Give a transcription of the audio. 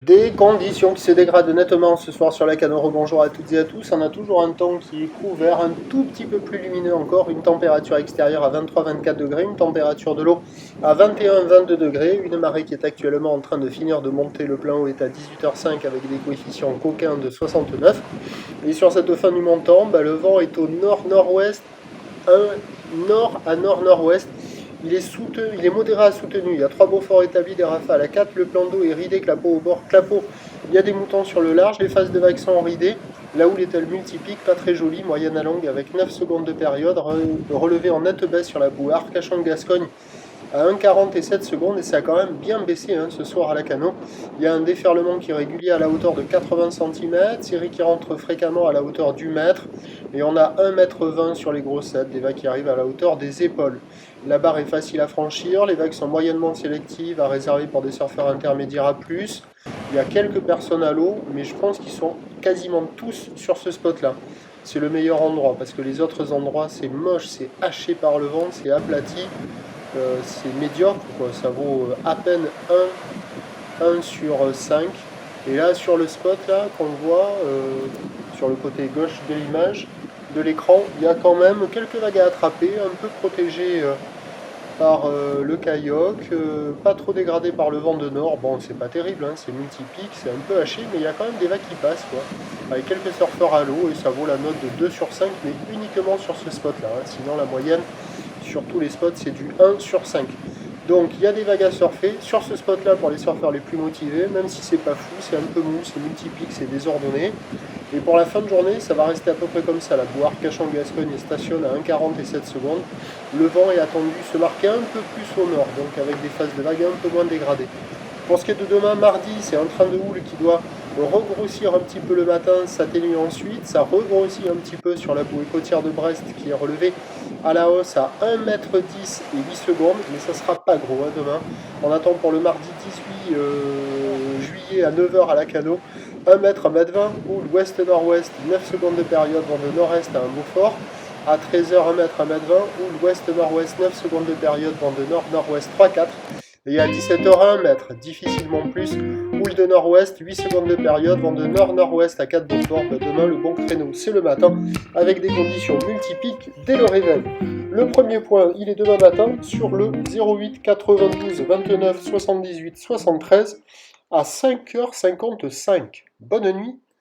Des conditions qui se dégradent nettement ce soir sur la Lacano. Bonjour à toutes et à tous. On a toujours un temps qui est couvert, un tout petit peu plus lumineux encore, une température extérieure à 23-24 degrés, une température de l'eau à 21-22 degrés, une marée qui est actuellement en train de finir de monter. Le plein eau est à 18h05 avec des coefficients coquins de 69. Et sur cette fin du montant, le vent est au nord-nord-ouest, nord à nord-nord-ouest. Il est modéré à soutenu. Il y a 3 Beaufort établis, des rafales à 4. Le plan d'eau est ridé, clapot au bord, clapot. Il y a des moutons sur le large. Les phases de vagues sont ridées. Là où l'étale multiplique, pas très jolie, moyenne à longue avec 9 secondes de période. Relevé en nette baisse sur la boue Arcachon-Gascogne à 1,40 et 7 secondes, et ça a quand même bien baissé ce soir à Lacano. Il y a un déferlement qui est régulier à la hauteur de 80 cm, série qui rentre fréquemment à la hauteur du mètre, et on a 1,20 m sur les grossettes, des vagues qui arrivent à la hauteur des épaules. La barre est facile à franchir, les vagues sont moyennement sélectives, à réserver pour des surfeurs intermédiaires à plus. Il y a quelques personnes à l'eau, mais je pense qu'ils sont quasiment tous sur ce spot-là. C'est le meilleur endroit, parce que les autres endroits, c'est moche, c'est haché par le vent, c'est aplati. C'est médiocre, quoi. Ça vaut à peine 1 sur 5. Et là, sur le spot là qu'on voit, sur le côté gauche de l'image, de l'écran, il y a quand même quelques vagues à attraper, un peu protégées par le kayak, pas trop dégradé par le vent de nord. Bon, c'est pas terrible, c'est multipique, c'est un peu haché, mais il y a quand même des vagues qui passent, quoi. Avec quelques surfeurs à l'eau, et ça vaut la note de 2 sur 5, mais uniquement sur ce spot là. Sinon, la moyenne sur tous les spots, c'est du 1 sur 5. Donc il y a des vagues à surfer sur ce spot là pour les surfeurs les plus motivés, même si c'est pas fou, c'est un peu mou, c'est multipique, c'est désordonné. Et pour la fin de journée, ça va rester à peu près comme ça. La boue Arcachon-Gascogne stationne à 1,40 et 7 secondes. Le vent est attendu se marquer un peu plus au nord, donc avec des phases de vagues un peu moins dégradées. Pour ce qui est de demain, mardi, c'est un train de houle qui doit regrossir un petit peu le matin, s'atténuer ensuite. Ça regrossit un petit peu sur la bouée côtière de Brest qui est relevée à la hausse à 1,10 m et 8 secondes, mais ça sera pas gros demain. On attend pour le mardi 18 juillet à 9 h à Lacano, 1 m, 1,20 m, houle ouest-nord-ouest, 9 secondes de période, vent de nord-est à un Beaufort. À 13 h, 1 m, 1,20 m, houle ouest-nord-ouest, 9 secondes de période, vent de nord-nord-ouest 3,4. Et à 17 h, 1 m, difficilement plus, houle de nord-ouest, 8 secondes de période, vent de nord-nord-ouest à 4 Beaufort. Demain, le bon créneau, c'est le matin, avec des conditions multipiques dès le réveil. Le premier point, il est demain matin sur le 08 92 29 78 73 à 5 h 55. Bonne nuit.